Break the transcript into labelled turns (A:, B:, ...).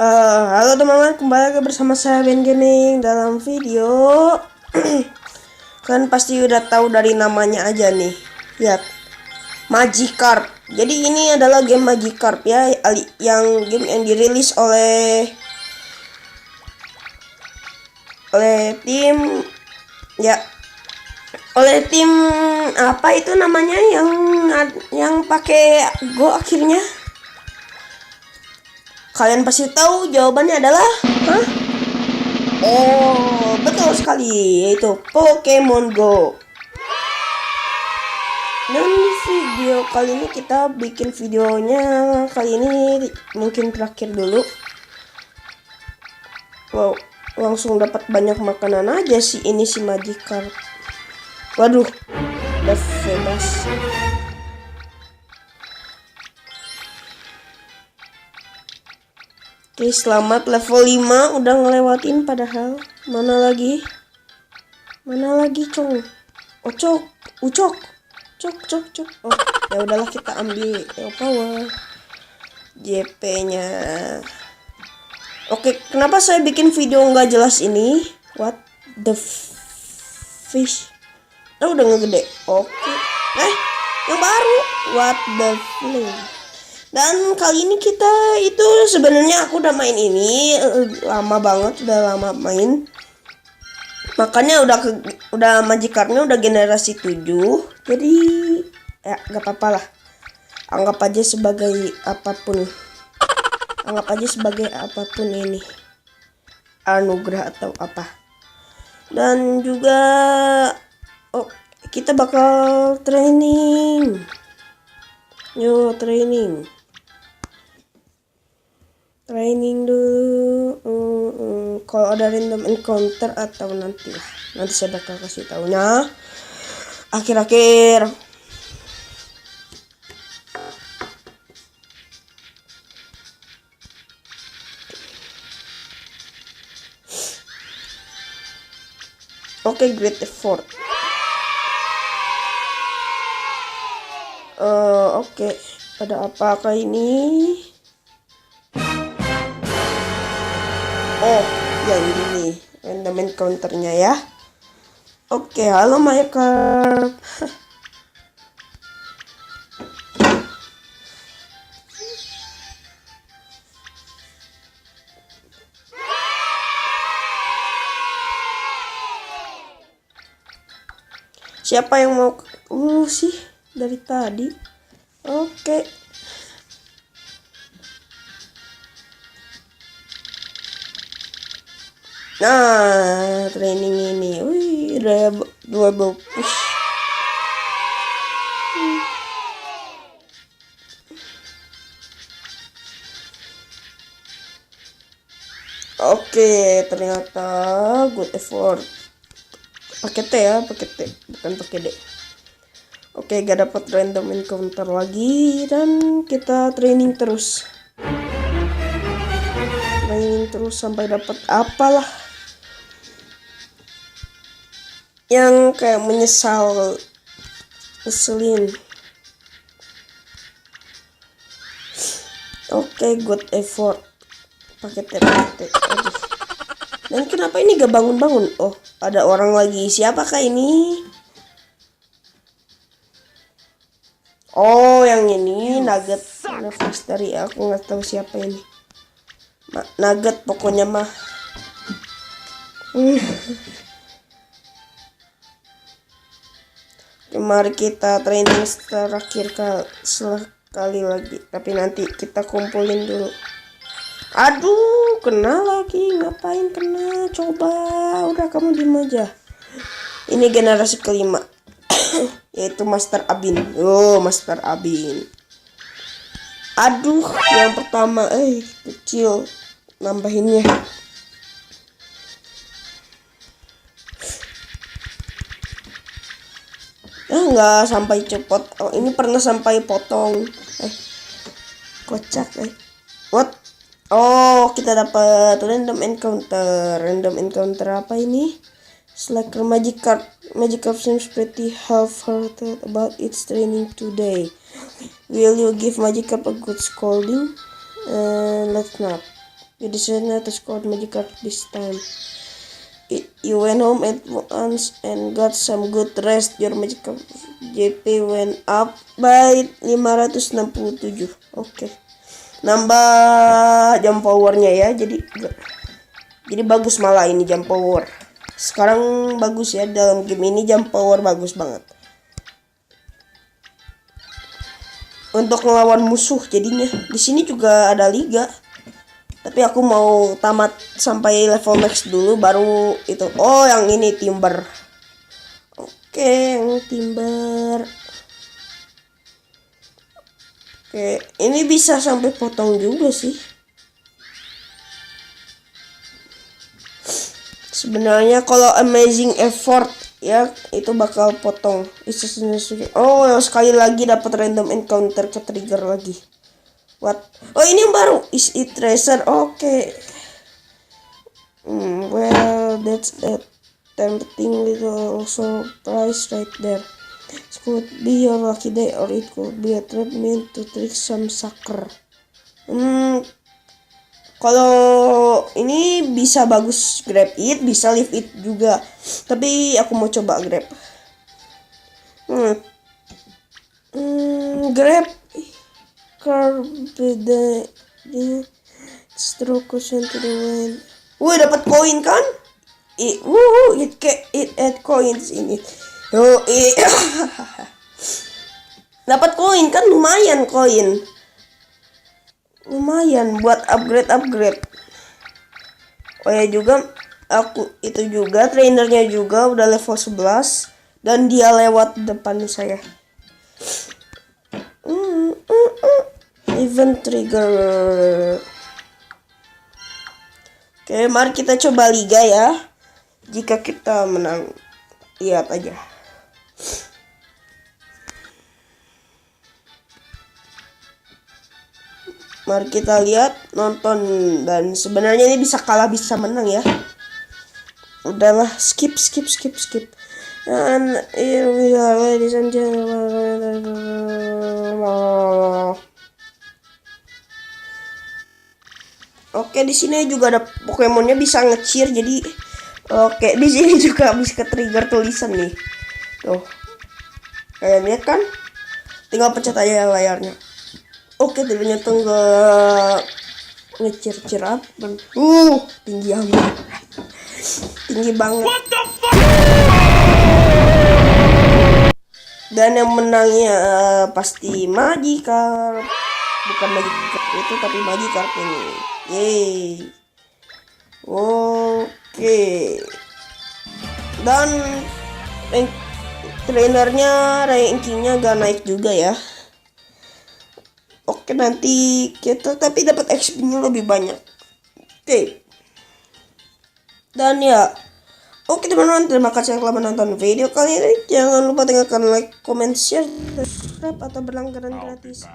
A: Halo teman-teman, kembali lagi bersama saya Ben Gaming dalam video. Kan pasti udah tahu dari namanya aja nih. Lihat, Magikarp. Jadi ini adalah game Magikarp ya, game yang dirilis oleh tim ya, oleh tim apa itu namanya yang pakai Go akhirnya. Kalian pasti tahu jawabannya adalah Oh, betul sekali, yaitu Pokemon Go. Dan di video kali ini kita bikin videonya kali ini mungkin terakhir dulu. Wow, langsung dapat banyak makanan aja sih ini si Magikarp. Waduh, udah bebas. Oke, selamat level 5 udah ngelewatin padahal. Mana lagi, Cong? Ucok. Cok. Oh, ya udahlah kita ambil power JP-nya. Oke, kenapa saya bikin video nggak jelas ini? What the fish? Udah ngegede. Oke. Yang baru. What the flame? Dan kali ini kita itu sebenarnya aku udah main ini lama banget, udah lama main. Makanya udah Magikarpnya udah generasi 7. Jadi ya gak apa-apa lah. Anggap aja sebagai apapun. Ini. Anugerah atau apa. Dan juga kita bakal training. Yo, training dulu. Kalau ada random encounter atau nanti saya bakal kasih taunya akhir-akhir. Oke, great effort. Oke, ada apakah ini? Oh, yang ini random encounternya ya. Oke, halo Magikarp. Siapa yang mau sih dari tadi? Oke. Nah, training ini, double push. Oke, ternyata good effort. Pakai T ya, bukan pakai D. Oke, gak dapat random encounter lagi dan kita training terus sampai dapat apalah yang kayak ngeselin. Oke, good effort. Pakai T. Aduh. Dan kenapa ini gak bangun-bangun? Oh, ada orang lagi. Siapakah ini? Oh, yang ini Nugget. Nafas dari aku nggak tahu siapa ini. Nugget pokoknya mah. Mari kita training terakhir sekali lagi. Tapi nanti kita kumpulin dulu. Aduh, kena lagi. Ngapain kena? Coba, udah kamu diem aja. Ini generasi kelima. Yaitu Master Abin. Master Abin. Aduh, yang pertama kecil nambahinnya. Nggak sampai cepot. Oh, ini pernah sampai potong. Kocak. What? Oh, kita dapat random encounter apa ini? Slacker Magikarp seems pretty half-hearted about its training today. Will you give Magikarp a good scolding? Let's not. You decided not to score magic card this time. You went home at once and got some good rest. Your magic card JP went up by 567. Oke. Nambah jam powernya ya. Jadi bagus malah ini jam power. Sekarang bagus ya, dalam game ini jam power bagus banget. Untuk melawan musuh jadinya. Di sini juga ada liga. Tapi aku mau tamat sampai level max dulu baru itu. Oh, yang ini timber. Oke, yang timber. Oke, ini bisa sampai potong juga sih. Sebenarnya kalau amazing effort ya itu bakal potong. Oh, yang sekali lagi dapat random encounter ke trigger lagi. What? Oh, ini yang baru. Is it treasure? Oke. Well, that's a tempting little surprise right there. It could be your lucky day or it could be a trap meant to trick some sucker. Kalau ini bisa bagus grab it, bisa leave it juga. Tapi aku mau coba grab. Grab the stroke cushion to the wind. Wih, dapat koin kan? It add coins in it. Dapat koin kan, lumayan koin. Lumayan buat upgrade. Oh ya juga aku itu juga trainernya juga udah level 11 dan dia lewat depan saya. Event trigger. Oke, mari kita coba liga ya. Jika kita menang, lihat aja. Mari kita lihat, nonton, dan sebenarnya ini bisa kalah bisa menang ya. Udahlah, skip. And here we are, ladies and gentlemen. Oke, di sini juga ada Pokemonnya bisa nge-cheer, jadi oke, di sini juga bisa ke-trigger tulisan nih. Tuh. Kalian lihat kan? Tinggal pencet aja layarnya. Oke, ternyata enggak nge-cheer up. Tinggi amat. Tinggi banget. Dan yang menangnya pasti Magikarp. Bukan Magikarp itu, tapi Magikarp ini. Yeay. Oke. Dan trainernya rankingnya gak naik juga ya. Oke, nanti kita tapi dapat XP-nya lebih banyak. Oke. Dan ya, oke teman-teman, terima kasih telah menonton video kali ini. Jangan lupa tinggalkan like, comment, share, subscribe atau berlangganan gratis.